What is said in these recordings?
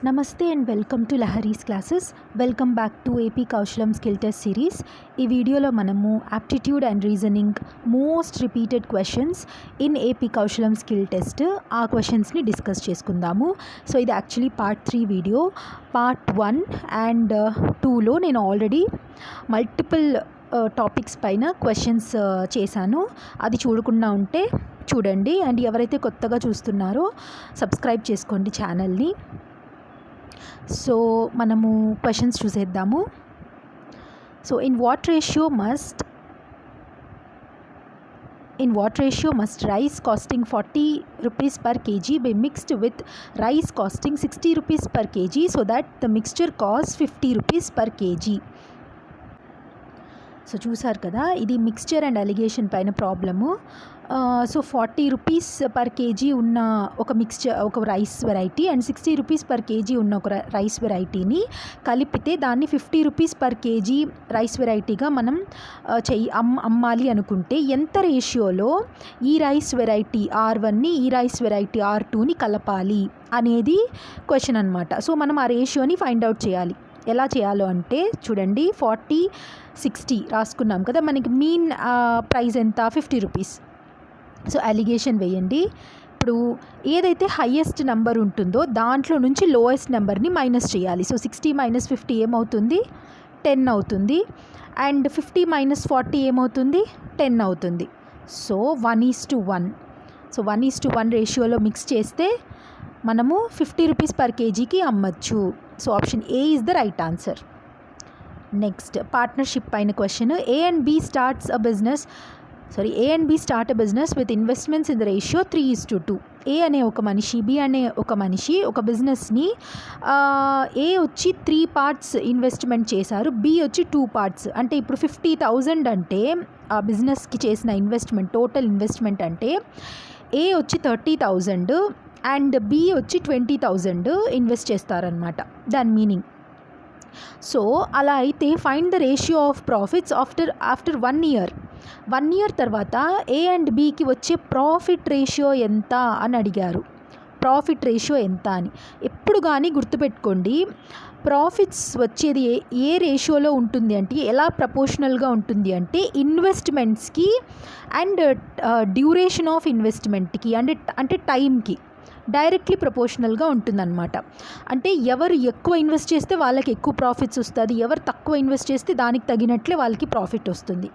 నమస్తే and welcome to Lahari's classes. Welcome back to AP Kaushalam skill test series. ఈ వీడియోలో మనము aptitude and reasoning most repeated questions in AP Kaushalam skill test ఆ క్వశ్చన్స్ని discuss చేసుకుందాము. So ఇది actually part 3 video. Part 1 and 2లో నేను ఆల్రెడీ మల్టిపుల్ టాపిక్స్ పైన క్వశ్చన్స్ చేశాను. అది చూడకుండా ఉంటే చూడండి. అండ్ ఎవరైతే కొత్తగా చూస్తున్నారో సబ్స్క్రైబ్ చేసుకోండి ఛానల్ని. సో మనము క్వశ్చన్స్ చూసేద్దాము. So in what ratio must rice costing 40 rupees per kg be mixed with rice costing 60 rupees per kg so that the mixture costs 50 rupees per kg? So చూసారు కదా, ఇది మిక్స్చర్ అండ్ అలిగేషన్ పైన problem. So 40 rupees per KG ఉన్న ఒక rice variety and 60 rupees per KG ఉన్న ఒక rice వెరైటీని కలిపితే దాన్ని 50 రూపీస్ పర్ కేజీ రైస్ వెరైటీగా మనం అమ్మాలి అనుకుంటే ఎంత రేషియోలో ఈ రైస్ వెరైటీ R1ని ఈ రైస్ వెరైటీ R2ని కలపాలి అనేది క్వశ్చన్ అనమాట. సో మనం ఆ రేషియోని ఫైండ్ అవుట్ చేయాలి. ఎలా చేయాలో అంటే చూడండి, 40-60 రాసుకున్నాం కదా, మనకి మీన్ ప్రైస్ ఎంత 50 రూపీస్. సో అలిగేషన్ వేయండి. ఇప్పుడు ఏదైతే హయ్యెస్ట్ నెంబర్ ఉంటుందో దాంట్లో నుంచి లోయెస్ట్ నెంబర్ని మైనస్ చేయాలి. సో 60 - 50 ఏమవుతుంది? 10 అవుతుంది. అండ్ 50 - 40 ఏమవుతుంది? 10 అవుతుంది. సో 1:1. సో 1:1 రేషియోలో మిక్స్ చేస్తే మనము 50 రూపీస్ పర్ కేజీకి అమ్మచ్చు. So option A is the right answer. Next partnership పైన question. A and B start a business with investments in the ratio 3:2. A అనే ఒక మనిషి, B అనే ఒక మనిషి ఒక బిజినెస్ని A వచ్చి 3 parts ఇన్వెస్ట్మెంట్ చేశారు, B వచ్చి 2 parts. అంటే ఇప్పుడు 50,000 అంటే ఆ బిజినెస్కి చేసిన ఇన్వెస్ట్మెంట్ టోటల్ ఇన్వెస్ట్మెంట్ అంటే A వచ్చి 30,000 అండ్ B వచ్చి 20,000 ఇన్వెస్ట్ చేస్తారనమాట, దాని మీనింగ్. సో అలా అయితే find the ratio of profits after 1 year. 1 year తర్వాత A అండ్ Bకి వచ్చే ప్రాఫిట్ రేషియో ఎంత అని అడిగారు. ప్రాఫిట్ రేషియో ఎంత అని ఎప్పుడు కానీ గుర్తుపెట్టుకోండి. ప్రాఫిట్స్ వచ్చేది ఏ రేషియోలో ఉంటుంది అంటే, ఎలా ప్రపోర్షనల్గా ఉంటుంది అంటే ఇన్వెస్ట్మెంట్స్కి అండ్ డ్యూరేషన్ ఆఫ్ ఇన్వెస్ట్మెంట్కి అంటే టైంకి డైరెక్ట్లీ ప్రపోర్షనల్గా ఉంటుందన్నమాట. అంటే ఎవరు ఎక్కువ ఇన్వెస్ట్ చేస్తే వాళ్ళకి ఎక్కువ ప్రాఫిట్స్ వస్తుంది, ఎవరు తక్కువ ఇన్వెస్ట్ చేస్తే దానికి తగినట్లే వాళ్ళకి ప్రాఫిట్ వస్తుంది.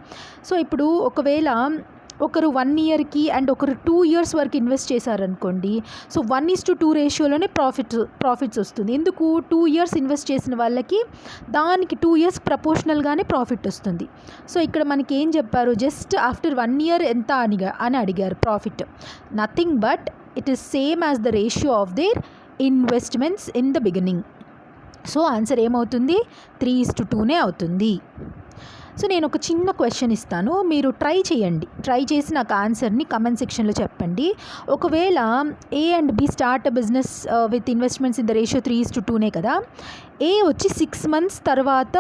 సో ఇప్పుడు ఒకవేళ ఒకరు 1 yearకి అండ్ ఒకరు 2 years వరకు ఇన్వెస్ట్ చేశారనుకోండి, సో 1:2 రేషియోలోనే ప్రాఫిట్స్ వస్తుంది. ఎందుకు? 2 years ఇన్వెస్ట్ చేసిన వాళ్ళకి దానికి 2 years ప్రపోర్షనల్గానే ప్రాఫిట్ వస్తుంది. సో ఇక్కడ మనకి ఏం చెప్పారు, జస్ట్ ఆఫ్టర్ 1 year ఎంత అని అడిగారు profit. Nothing but it is same as the ratio of their investments in the beginning. So answer ఏమవుతుంది? 3:2నే అవుతుంది. సో నేను ఒక చిన్న క్వశ్చన్ ఇస్తాను, మీరు ట్రై చేయండి. ట్రై చేసి నాకు ఆన్సర్ని కమెంట్ సెక్షన్లో చెప్పండి. ఒకవేళ A and B start business with investments in the ratio 3:2నే కదా, A వచ్చి 6 months తర్వాత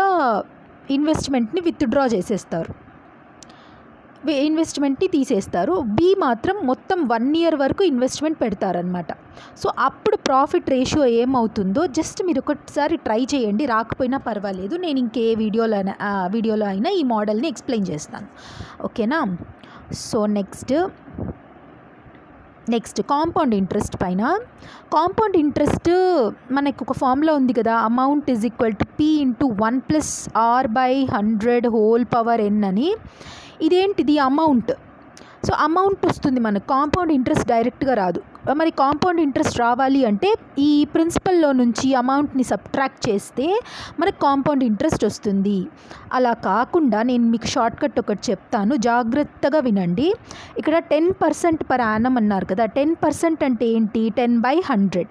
ఇన్వెస్ట్మెంట్ని విత్డ్రా చేసేస్తారు, ఇన్వెస్ట్మెంట్ని తీసేస్తారు. B మాత్రం మొత్తం 1 year వరకు ఇన్వెస్ట్మెంట్ పెడతారనమాట. సో అప్పుడు ప్రాఫిట్ రేషియో ఏమవుతుందో జస్ట్ మీరు ఒకసారి ట్రై చేయండి. రాకపోయినా పర్వాలేదు, నేను ఇంకే వీడియోలో అయినా ఈ మోడల్ని ఎక్స్ప్లెయిన్ చేస్తాను, ఓకేనా? సో నెక్స్ట్ కాంపౌండ్ ఇంట్రెస్ట్ పైన. కాంపౌండ్ ఇంట్రెస్ట్ మనకు ఒక ఫార్ములా ఉంది కదా, amount is equal to P × 1 + R/100 అని. ఇదేంటిది? అమౌంట్. సో అమౌంట్ వస్తుంది మనకు, కాంపౌండ్ ఇంట్రెస్ట్ డైరెక్ట్గా రాదు. మరి కాంపౌండ్ ఇంట్రెస్ట్ రావాలి అంటే ఈ ప్రిన్సిపల్లో నుంచి అమౌంట్ని సబ్ట్రాక్ట్ చేస్తే మనకు కాంపౌండ్ ఇంట్రెస్ట్ వస్తుంది. అలా కాకుండా నేను మీకు షార్ట్కట్ ఒకటి చెప్తాను, జాగ్రత్తగా వినండి. ఇక్కడ 10% పర్ యానం అన్నారు కదా, 10% అంటే ఏంటి? 10/100.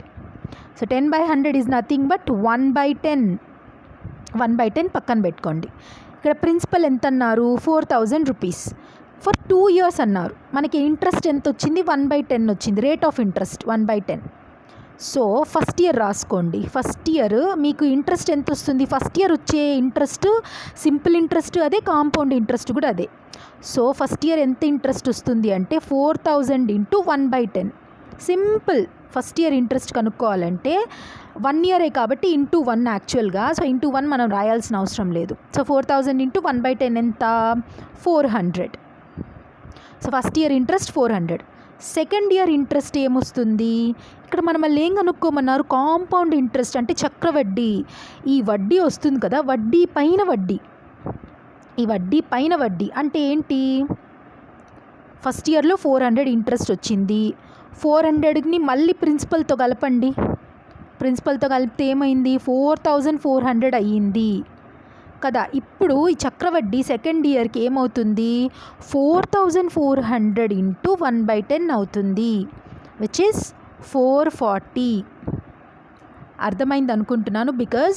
So 10/100 is nothing but 1/10. 1/10 పక్కన పెట్టుకోండి. ఇక్కడ ప్రిన్సిపల్ ఎంత అన్నారు? 4,000 రూపీస్ ఫర్ 2 years అన్నారు. మనకి ఇంట్రెస్ట్ ఎంత వచ్చింది? 1/10 వచ్చింది. Rate of interest 1/10. So first year రాసుకోండి. ఫస్ట్ ఇయర్ మీకు ఇంట్రెస్ట్ ఎంత వస్తుంది? ఫస్ట్ ఇయర్ వచ్చే ఇంట్రెస్ట్ సింపుల్ ఇంట్రెస్ట్ అదే, కాంపౌండ్ ఇంట్రెస్ట్ కూడా అదే. సో ఫస్ట్ ఇయర్ ఎంత ఇంట్రెస్ట్ వస్తుంది అంటే 4,000 × 1/10. సింపుల్. ఫస్ట్ ఇయర్ ఇంట్రెస్ట్ కనుక్కోవాలంటే 1 ఇయరే కాబట్టి ఇంటూ 1 యాక్చువల్గా. సో ఇంటూ 1 మనం రాయాల్సిన అవసరం లేదు. సో 4000 ఇంటూ 1/10 ఎంత? 400. So first year interest 400. Second year interest ఏమొస్తుంది? ఇక్కడ మనం మళ్ళీ ఏం కనుక్కోమన్నారు? కాంపౌండ్ ఇంట్రెస్ట్ అంటే చక్రవడ్డీ. ఈ వడ్డీ వస్తుంది కదా, వడ్డీ పైన వడ్డీ. ఈ వడ్డీ పైన వడ్డీ అంటే ఏంటి? ఫస్ట్ ఇయర్లో 400 ఇంట్రెస్ట్ వచ్చింది. 400ని మళ్ళీ ప్రిన్సిపల్తో కలపండి. ప్రిన్సిపల్తో కలిపితే ఏమైంది? 4400 అయ్యింది కదా. ఇప్పుడు ఈ చక్రవడ్డీ సెకండ్ ఇయర్కి ఏమవుతుంది? 4400 ఇంటూ 1/10 అవుతుంది, విచ్ ఇస్ 440. అర్థమైంది అనుకుంటున్నాను. బికాజ్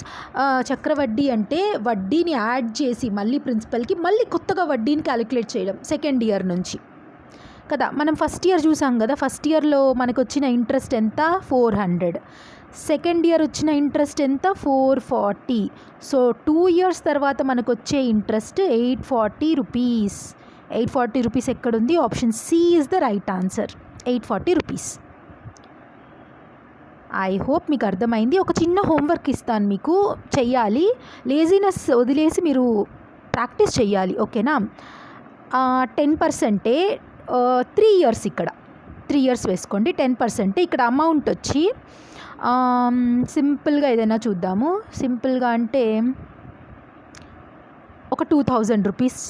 చక్రవడ్డీ అంటే వడ్డీని యాడ్ చేసి మళ్ళీ ప్రిన్సిపల్కి మళ్ళీ కొత్తగా వడ్డీని క్యాలిక్యులేట్ చేయడం సెకండ్ ఇయర్ నుంచి కదా. మనం ఫస్ట్ ఇయర్ చూసాం కదా, ఫస్ట్ ఇయర్లో మనకు వచ్చిన ఇంట్రెస్ట్ ఎంత? 400. సెకండ్ ఇయర్ వచ్చిన ఇంట్రెస్ట్ ఎంత? 440. సో 2 ఇయర్స్ తర్వాత మనకు వచ్చే ఇంట్రెస్ట్ 840 రూపీస్. 840 రూపీస్ ఎక్కడుంది? Option C is the right answer. 840 rupees. I hope మీకు అర్థమైంది. ఒక చిన్న హోంవర్క్ ఇస్తాను మీకు, చెయ్యాలి. లేజినెస్ వదిలేసి మీరు ప్రాక్టీస్ చెయ్యాలి, ఓకేనా? 10% 3 ఇయర్స్, ఇక్కడ 3 ఇయర్స్ వేసుకోండి. 10% ఇక్కడ అమౌంట్ వచ్చి సింపుల్గా ఏదైనా చూద్దాము. సింపుల్గా అంటే ఒక 2000 రూపీస్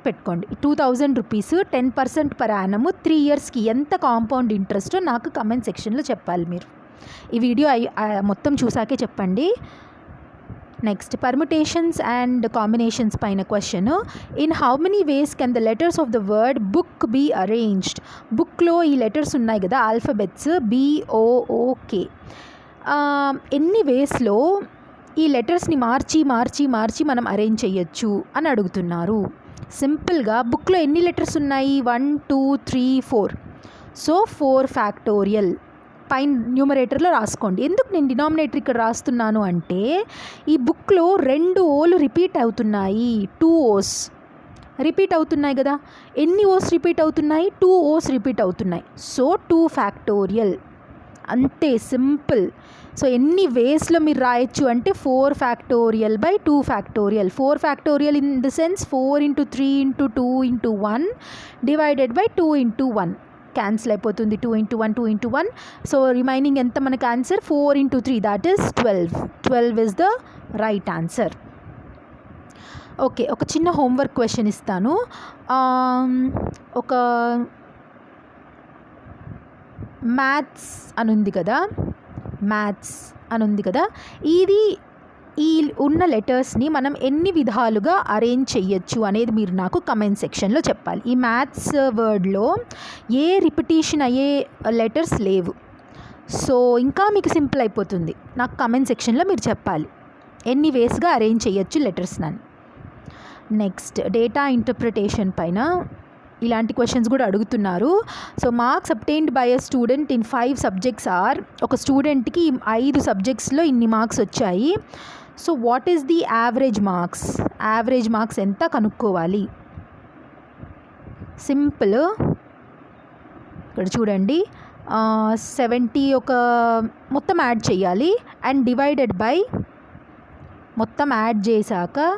పెట్టుకోండి. 2000 రూపీస్ 10% పర్ యానము 3 ఇయర్స్కి ఎంత కాంపౌండ్ ఇంట్రెస్టో నాకు కమెంట్ సెక్షన్లో చెప్పాలి మీరు. ఈ వీడియో మొత్తం చూసాకే చెప్పండి. నెక్స్ట్, పర్ముటేషన్స్ అండ్ కాంబినేషన్స్ పైన question. In how many ways can the letters of the word book be arranged? బుక్లో ఈ లెటర్స్ ఉన్నాయి కదా, ఆల్ఫబెట్స్ BOOK. ఎన్ని వేస్లో ఈ లెటర్స్ని మార్చి మార్చి మార్చి మనం అరేంజ్ చేయొచ్చు అని అడుగుతున్నారు. సింపుల్గా బుక్లో ఎన్ని లెటర్స్ ఉన్నాయి? 1 2 3 4. సో 4 ఫ్యాక్టోరియల్ పైన న్యూమరేటర్లో రాసుకోండి. ఎందుకు నేను డినామినేటర్ ఇక్కడ రాస్తున్నాను అంటే, ఈ బుక్లో 2 ఓలు రిపీట్ అవుతున్నాయి, 2 ఓస్ రిపీట్ అవుతున్నాయి కదా. ఎన్ని ఓస్ రిపీట్ అవుతున్నాయి? 2 ఓస్ రిపీట్ అవుతున్నాయి. సో 2 ఫ్యాక్టోరియల్, అంతే, సింపుల్. సో ఎన్ని వేస్లో మీరు రాయొచ్చు అంటే 4 factorial by 2 factorial. 4 factorial in the sense 4 into 3 into 2 into 1 divided by 2 into 1. Cancel అయిపోతుంది. 2 ఇంటూ 1 2 ఇంటూ 1. సో రిమైనింగ్ ఎంత మనకు answer? 4 into 3, that is 12. 12 is the right answer. Okay, ఒక చిన్న హోంవర్క్ క్వశ్చన్ ఇస్తాను. ఒక మ్యాథ్స్ అని ఉంది కదా, ఇది ఈ ఉన్న లెటర్స్ని మనం ఎన్ని విధాలుగా అరేంజ్ చెయ్యొచ్చు అనేది మీరు నాకు కమెంట్ సెక్షన్లో చెప్పాలి. ఈ మ్యాథ్స్ వర్డ్లో ఏ రిపిటేషన్ అయ్యే లెటర్స్ లేవు. సో ఇంకా మీకు సింపుల్ అయిపోతుంది. నాకు కమెంట్ సెక్షన్లో మీరు చెప్పాలి ఎన్ని వేస్గా అరేంజ్ చేయొచ్చు లెటర్స్ అని. నెక్స్ట్, డేటా ఇంటర్ప్రిటేషన్ పైన ఇలాంటి క్వశ్చన్స్ కూడా అడుగుతున్నారు. So marks obtained by a student in 5 subjects are, ఒక స్టూడెంట్కి 5 సబ్జెక్ట్స్లో ఇన్ని మార్క్స్ వచ్చాయి. So what is the average marks? Average marks ఎంత కనుక్కోవాలి? సింపుల్, ఇక్కడ చూడండి, 70 ఒక మొత్తం యాడ్ చేయాలి అండ్ డివైడెడ్ బై, మొత్తం యాడ్ చేశాక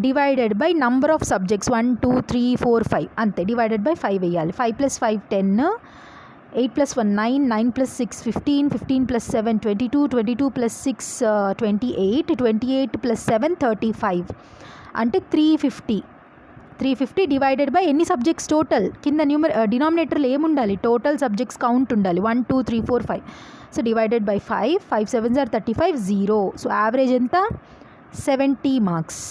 divided by number of subjects 1 2 3 4 5 అంతే, డివైడెడ్ బై 5 వేయాలి. 5 + 5 10, 8 + 1 9, 9 + 6 15, 15 + 7 22, 22 + 6 28, 28 + 7 35 అంటే 350. 350 డివైడెడ్ బై ఎన్ని సబ్జెక్ట్స్ టోటల్? కింద డినామినేటర్లో ఏముండాలి? టోటల్ సబ్జెక్ట్స్ కౌంట్ ఉండాలి, 1 2 3 4 5. So divided by 5, 5 7s are 35, 0. So average ఎంత? 70 మార్క్స్.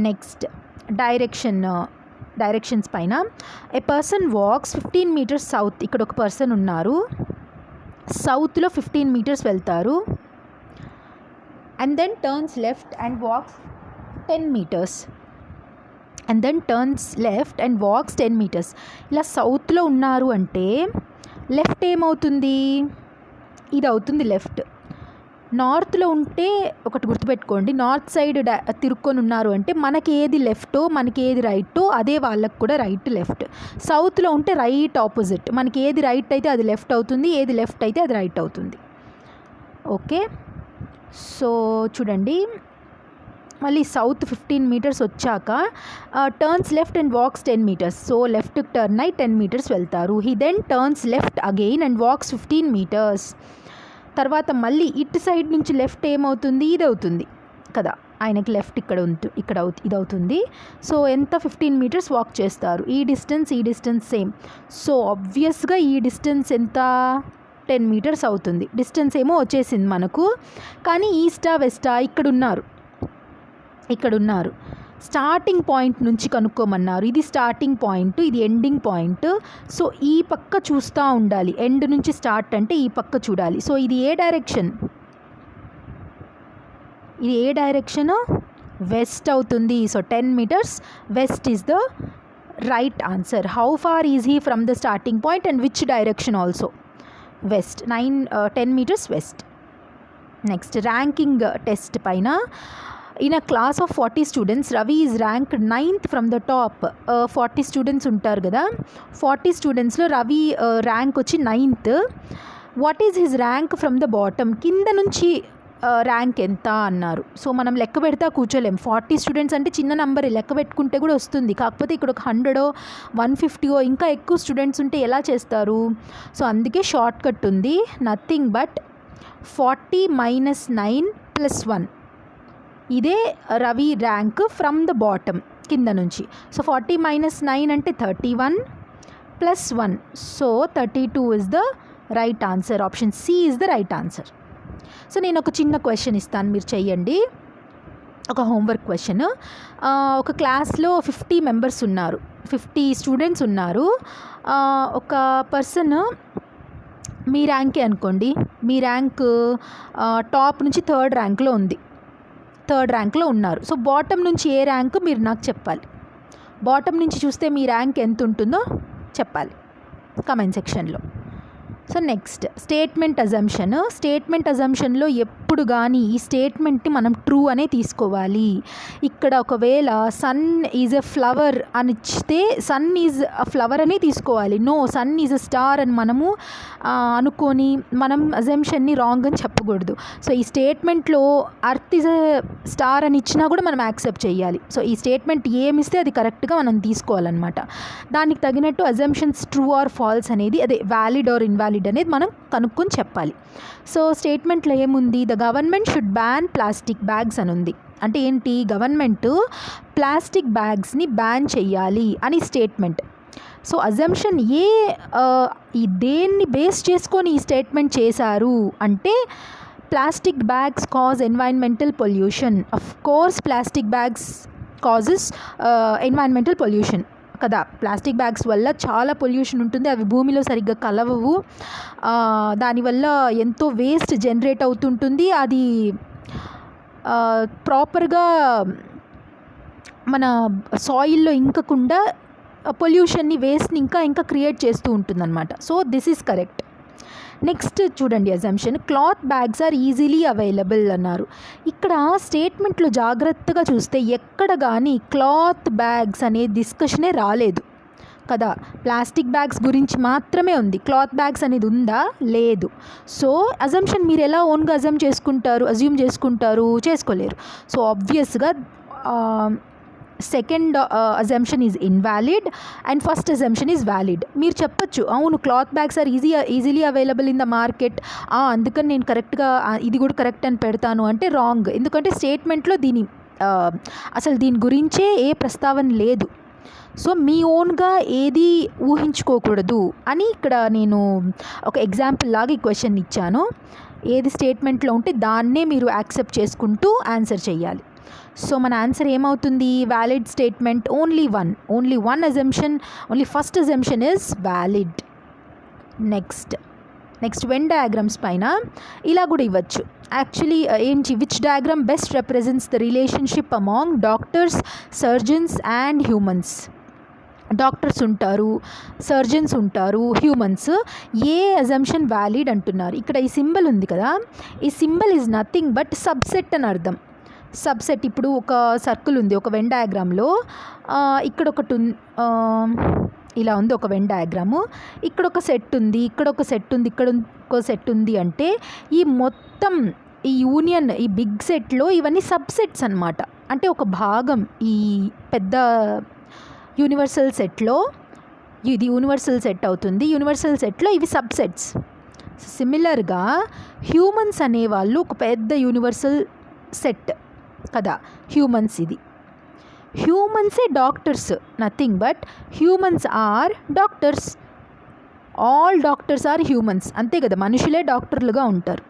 నెక్స్ట్, డైరెక్షన్స్ పైన. A person walks 15 meters south. ఇక్కడ ఒక పర్సన్ ఉన్నారు, సౌత్లో 15 మీటర్స్ వెళ్తారు and then turns left and walks 10 meters and then turns left and walks 10 meters. ఇలా సౌత్లో ఉన్నారు అంటే లెఫ్ట్ ఏమవుతుంది? ఇది అవుతుంది లెఫ్ట్. నార్త్లో ఉంటే ఒకటి గుర్తుపెట్టుకోండి, నార్త్ సైడ్ తిరుక్కొని ఉన్నారు అంటే మనకి ఏది లెఫ్టో మనకి ఏది రైటో అదే వాళ్ళకి కూడా రైట్ లెఫ్ట్. సౌత్లో ఉంటే రైట్ ఆపోజిట్, మనకి ఏది రైట్ అయితే అది లెఫ్ట్ అవుతుంది, ఏది లెఫ్ట్ అయితే అది రైట్ అవుతుంది. ఓకే, సో చూడండి మళ్ళీ సౌత్ 15 meters వచ్చాక turns left and walks 10 meters. So left turn అయి 10 meters వెళ్తారు. He then turns left again and walks 15 meters. తర్వాత మళ్ళీ ఇటు సైడ్ నుంచి లెఫ్ట్ ఏమవుతుంది, ఇది అవుతుంది కదా, ఆయనకి లెఫ్ట్ ఇక్కడ ఇది అవుతుంది. సో ఎంత 15 meters వాక్ చేస్తారు. ఈ డిస్టెన్స్ సేమ్. సో ఆబ్వియస్గా ఈ డిస్టెన్స్ ఎంత 10 meters అవుతుంది. డిస్టెన్స్ ఏమో వచ్చేసింది మనకు, కానీ ఈస్టా వెస్టా ఇక్కడ ఉన్నారు. స్టార్టింగ్ పాయింట్ నుంచి కనుక్కోమన్నారు. ఇది స్టార్టింగ్ పాయింట్, ఇది ఎండింగ్ పాయింట్. సో ఈ పక్క చూస్తూ ఉండాలి. ఎండ్ నుంచి స్టార్ట్ అంటే ఈ పక్క చూడాలి. సో ఇది ఏ డైరెక్షన్, వెస్ట్ అవుతుంది. So 10 meters west is the right answer. How far is he from the starting point and which direction also? West. 10 meters west. Next ranking test పైన, in a class of 40 students, Ravi is ranked 9th from the top. 40 students ఉంటారు కదా, 40 studentsలో Ravi rank వచ్చి 9th. What is his rank from the bottom? కింద నుంచి rank ఎంత అన్నారు. So మనం లెక్క పెడతా కూర్చోలేం. 40 students అంటే చిన్న నెంబర్, లెక్క పెట్టుకుంటే కూడా వస్తుంది. కాకపోతే ఇక్కడ ఒక 100 150 ఇంకా ఎక్కువ స్టూడెంట్స్ ఉంటే ఎలా చేస్తారు? సో అందుకే షార్ట్ కట్ ఉంది. Nothing but 40 - 9 + 1. ఇదే Ravi rank from the bottom, కింద నుంచి. సో 40 - 9 అంటే 31 + 1. So 32 is the right answer. Option c is the right answer. సో నేను ఒక చిన్న క్వశ్చన్ ఇస్తాను, మీరు చెయ్యండి. ఒక హోంవర్క్ క్వశ్చన్. ఒక క్లాస్లో 50 members ఉన్నారు, 50 students ఉన్నారు. ఒక పర్సన్, మీ ర్యాంకే అనుకోండి, మీ ర్యాంక్ టాప్ నుంచి 3rd ర్యాంక్లో ఉంది, 3rd ర్యాంక్లో ఉన్నారు. సో బాటమ్ నుంచి ఏ ర్యాంక్ మీరు నాకు చెప్పాలి. బాటమ్ నుంచి చూస్తే మీ ర్యాంక్ ఎంత ఉంటుందో చెప్పాలి కామెంట్ సెక్షన్లో. సో నెక్స్ట్ స్టేట్మెంట్ అజంప్షన్లో ఎప్పుడు కానీ ఈ స్టేట్మెంట్ని మనం ట్రూ అనే తీసుకోవాలి. ఇక్కడ ఒకవేళ సన్ ఈజ్ ఎ ఫ్లవర్ అని ఇచ్చితే సన్ ఈజ్ అ ఫ్లవర్ అనే తీసుకోవాలి. No, sun is a star అని మనము అనుకొని మనం అజంప్షన్ని రాంగ్ అని చెప్పకూడదు. సో ఈ స్టేట్మెంట్లో అర్త్ ఈజ్ ఎ స్టార్ అని ఇచ్చినా కూడా మనం యాక్సెప్ట్ చేయాలి. సో ఈ స్టేట్మెంట్ ఏమిస్తే అది కరెక్ట్గా మనం తీసుకోవాలన్నమాట. దానికి తగినట్టు అజంప్షన్స్ ట్రూ ఆర్ ఫాల్స్ అనేది, అదే వ్యాలిడ్ ఆర్ ఇన్వాలిడ్ అనేది మనం కనుక్కొని చెప్పాలి. సో స్టేట్మెంట్లో ఏముంది? The government should ban plastic bags అని ఉంది. అంటే ఏంటి? గవర్నమెంట్ ప్లాస్టిక్ బ్యాగ్స్ని బ్యాన్ చేయాలి అని స్టేట్మెంట్. సో అజంప్షన్ దేన్ని బేస్ చేసుకొని ఈ స్టేట్మెంట్ చేశారు అంటే, plastic bags cause environmental pollution. Of course plastic bags causes environmental pollution కదా. ప్లాస్టిక్ బ్యాగ్స్ వల్ల చాలా పొల్యూషన్ ఉంటుంది, అవి భూమిలో సరిగ్గా కలవవు, దానివల్ల ఎంతో వేస్ట్ జనరేట్ అవుతుంటుంది. అది ప్రాపర్గా మన సాయిల్లో ఇంకకుండా పొల్యూషన్ని, వేస్ట్ని ఇంకా క్రియేట్ చేస్తూ ఉంటుందన్నమాట. So this is correct. Next చూడండి assumption, cloth bags are easily available అన్నారు. ఇక్కడ స్టేట్మెంట్లో జాగ్రత్తగా చూస్తే ఎక్కడ కానీ క్లాత్ బ్యాగ్స్ అనే డిస్కషనే రాలేదు కదా. ప్లాస్టిక్ బ్యాగ్స్ గురించి మాత్రమే ఉంది. క్లాత్ బ్యాగ్స్ అనేది ఉందా? లేదు. సో అజంప్షన్ మీరు ఎలా ఓన్గా అజ్యూమ్ చేసుకుంటారు? చేసుకోలేరు. సో ఆబ్వియస్గా second assumption is invalid and first assumption is valid. మీరు చెప్పొచ్చు, అవును cloth bags are easily available in the market, అందుకని నేను కరెక్ట్గా ఇది కూడా కరెక్ట్ అని పెడతాను అంటే రాంగ్. ఎందుకంటే స్టేట్మెంట్లో అసలు దీని గురించే ఏ ప్రస్తావన లేదు. సో మీ ఓన్గా ఏది ఊహించుకోకూడదు అని ఇక్కడ నేను ఒక ఎగ్జాంపుల్ లాగా ఈ క్వశ్చన్ ఇచ్చాను. ఏది స్టేట్మెంట్లో ఉంటే దాన్నే మీరు యాక్సెప్ట్ చేసుకుంటూ ఆన్సర్ చేయాలి. సో మన ఆన్సర్ ఏమవుతుంది? Valid statement only one assumption, only first assumption is valid. Next Venn diagrams పైన ఇలా కూడా ఇవ్వచ్చు. యాక్చువల్లీ ఏంటి, which diagram best represents the relationship among doctors, surgeons and humans doctors ఉంటారు, సర్జన్స్ ఉంటారు, హ్యూమన్స్. ఏ అజంప్షన్ వ్యాలిడ్ అంటున్నారు. ఇక్కడ ఈ సింబల్ ఉంది కదా, ఈ symbol is nothing but subset అని అర్థం. సబ్సెట్. ఇప్పుడు ఒక సర్కిల్ ఉంది ఒక వెన్ డయాగ్రామ్లో, ఇక్కడ ఒకటి ఇలా ఉంది ఒక వెన్ డయాగ్రాము, ఇక్కడ ఒక సెట్ ఉంది, ఇక్కడ ఒక సెట్ ఉంది, ఇక్కడ ఒక సెట్ ఉంది అంటే ఈ మొత్తం ఈ యూనియన్, ఈ బిగ్ సెట్లో ఇవన్నీ సబ్సెట్స్ అన్నమాట. అంటే ఒక భాగం ఈ పెద్ద యూనివర్సల్ సెట్లో, ఇది యూనివర్సల్ సెట్ అవుతుంది. యూనివర్సల్ సెట్లో ఇవి సబ్సెట్స్. సిమిలర్గా హ్యూమన్స్ అనేవాళ్ళు ఒక పెద్ద యూనివర్సల్ సెట్ కదా, హ్యూమన్స్. ఇది హ్యూమన్సే doctors, nothing but humans are doctors. All doctors are humans, అంతే కదా, మనుషులే డాక్టర్లుగా ఉంటారు.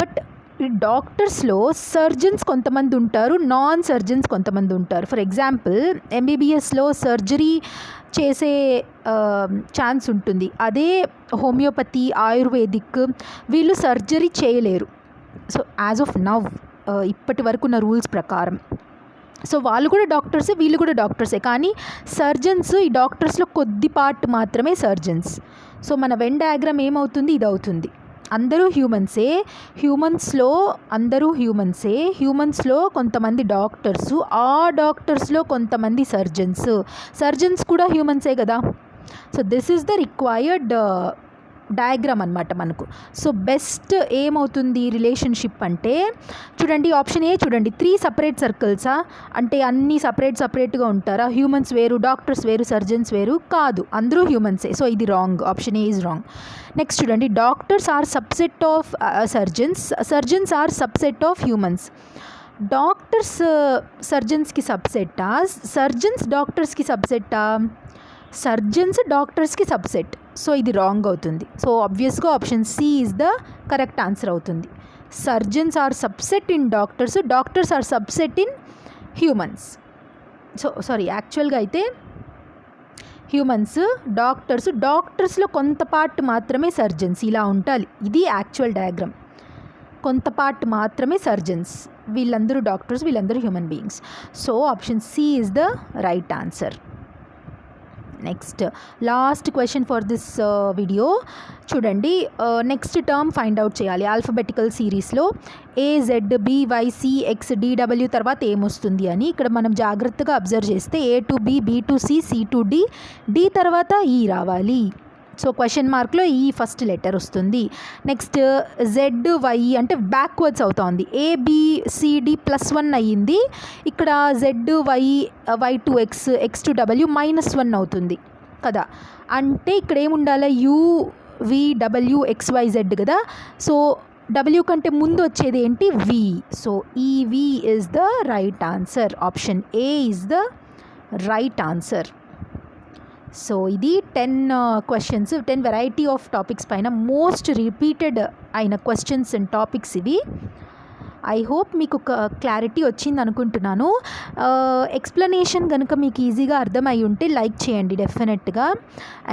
బట్ ఈ డాక్టర్స్లో సర్జన్స్ కొంతమంది ఉంటారు, నాన్ సర్జన్స్ కొంతమంది ఉంటారు. ఫర్ ఎగ్జాంపుల్ ఎంబీబీఎస్లో సర్జరీ చేసే ఛాన్స్ ఉంటుంది. అదే హోమియోపతి, ఆయుర్వేదిక్ వీళ్ళు సర్జరీ చేయలేరు. సో యాజ్ ఆఫ్ నవ్, ఇప్పటి వరకు ఉన్న రూల్స్ ప్రకారం, సో వాళ్ళు కూడా డాక్టర్సే, వీళ్ళు కూడా డాక్టర్సే. కానీ సర్జన్స్ ఈ డాక్టర్స్లో కొద్ది పార్ట్ మాత్రమే సర్జన్స్. సో మన వెన్ డయాగ్రామ్ ఏమవుతుంది, ఇది అవుతుంది. అందరూ హ్యూమన్సే, హ్యూమన్స్లో అందరూ హ్యూమన్సే, హ్యూమన్స్లో కొంతమంది డాక్టర్సు, ఆ డాక్టర్స్లో కొంతమంది సర్జన్స్, సర్జన్స్ కూడా హ్యూమన్సే కదా. So this is the required diagram అనమాట మనకు. సో బెస్ట్ ఏమవుతుంది రిలేషన్షిప్ అంటే, చూడండి ఆప్షన్ ఏ చూడండి, 3 సపరేట్ సర్కిల్సా అంటే అన్నీ సపరేట్గా ఉంటారా? హ్యూమన్స్ వేరు, డాక్టర్స్ వేరు, సర్జన్స్ వేరు కాదు, అందరూ హ్యూమన్సే. సో ఇది wrong, option A is wrong. Next చూడండి, doctors are subset of surgeons, surgeons are subset of humans. Doctors సర్జన్స్కి సబ్సెట్టా, సర్జన్స్ డాక్టర్స్కి సబ్సెట్టా? సర్జన్స్ డాక్టర్స్కి సబ్సెట్. సో ఇది రాంగ్ అవుతుంది. సో ఆబ్వియస్గా option C is the correct answer అవుతుంది. Surgeons are subset in doctors, doctors are subset in humans. So sorry, యాక్చువల్గా అయితే హ్యూమన్స్, డాక్టర్స్లో కొంత పార్ట్ మాత్రమే సర్జన్స్, ఇలా ఉండాలి. ఇది యాక్చువల్ డయాగ్రామ్. కొంత పార్ట్ మాత్రమే సర్జన్స్, వీళ్ళందరూ డాక్టర్స్, వీళ్ళందరూ human beings. So option C is the right answer. Next last question for this video చూడండి. నెక్స్ట్ టర్మ్ ఫైండ్ అవుట్ చేయాలి. ఆల్ఫబెటికల్ సిరీస్లో AZ BY CX DW తర్వాత ఏమొస్తుంది అని ఇక్కడ మనం జాగ్రత్తగా అబ్జర్వ్ చేస్తే A to B, B to C, C to D, D తర్వాత E రావాలి. సో క్వశ్చన్ మార్క్లో ఈ ఫస్ట్ లెటర్ వస్తుంది. నెక్స్ట్ ZY అంటే బ్యాక్వర్డ్స్ అవుతుంది. ABCD +1 అయ్యింది, ఇక్కడ ZY Y to X, X to W -1 అవుతుంది కదా. అంటే ఇక్కడ ఏముండాలి, UVWXYZ కదా. సో W కంటే ముందు వచ్చేది ఏంటి, V. సో ఈ V is the right answer. Option A is the right answer. So ఇది 10 క్వశ్చన్స్, 10 వెరైటీ ఆఫ్ టాపిక్స్ పైన మోస్ట్ రిపీటెడ్ అయిన క్వశ్చన్స్ అండ్ టాపిక్స్ ఇవి. ఐ హోప్ మీకు ఒక క్లారిటీ వచ్చింది అనుకుంటున్నాను. ఎక్స్ప్లెనేషన్ కనుక మీకు ఈజీగా అర్థమై ఉంటే లైక్ చేయండి డెఫినెట్గా.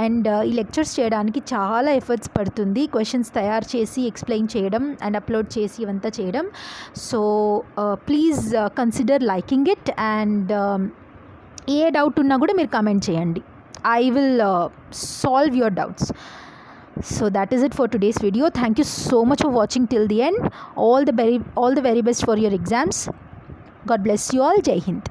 అండ్ ఈ లెక్చర్స్ చేయడానికి చాలా ఎఫర్ట్స్ పడుతుంది, క్వశ్చన్స్ తయారు చేసి ఎక్స్ప్లెయిన్ చేయడం అండ్ అప్లోడ్ చేసి ఇవంతా చేయడం. So please consider liking it. And A doubt ఉన్నా కూడా మీరు కామెంట్ చేయండి. I will solve your doubts. So that is it for today's video. Thank you so much for watching till the end. All the very best for your exams. God bless you all. Jai Hind.